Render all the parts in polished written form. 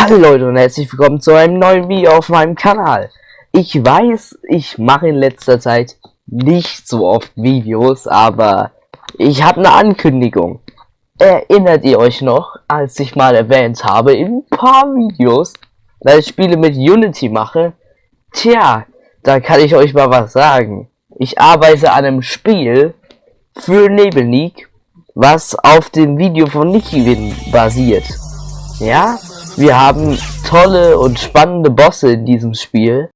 Hallo Leute und herzlich willkommen zu einem neuen Video auf meinem Kanal. Ich weiß, ich mache in letzter Zeit nicht so oft Videos, aber ich habe eine Ankündigung. Erinnert ihr euch noch, als ich mal erwähnt habe in ein paar Videos, dass ich Spiele mit Unity mache? Tja, da kann ich euch mal was sagen. Ich arbeite an einem Spiel für Nebelnik, was auf dem Video von Nikiwin basiert. Ja, wir haben tolle und spannende Bosse in diesem Spiel.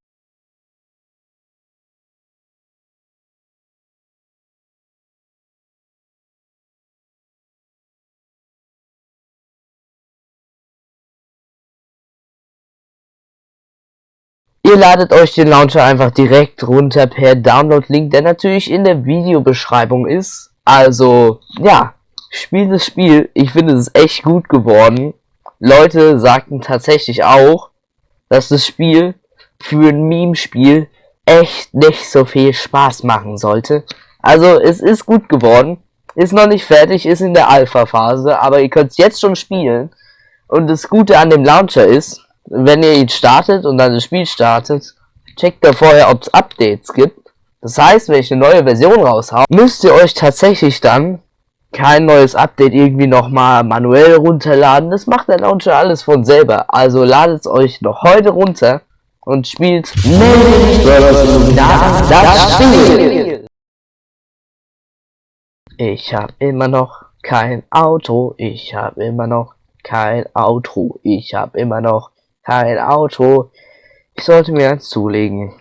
Ihr ladet euch den Launcher einfach direkt runter per Download-Link, der natürlich in der Videobeschreibung ist. Also, ja, spielt das Spiel. Ich finde, es ist echt gut geworden. Leute sagten tatsächlich auch, dass das Spiel für ein Meme-Spiel echt nicht so viel Spaß machen sollte. Also es ist gut geworden, ist noch nicht fertig, ist in der Alpha-Phase, aber ihr könnt es jetzt schon spielen. Und das Gute an dem Launcher ist, wenn ihr ihn startet und dann das Spiel startet, checkt ihr vorher, ob es Updates gibt. Das heißt, wenn ich eine neue Version raushau, müsst ihr euch tatsächlich dann kein neues Update irgendwie nochmal manuell runterladen. Das macht der Launcher alles von selber. Also ladet es euch noch heute runter und spielt das Spiel. Ich hab immer noch kein Auto. Ich hab immer noch kein Auto. Ich hab immer noch kein Auto. Ich sollte mir eins zulegen.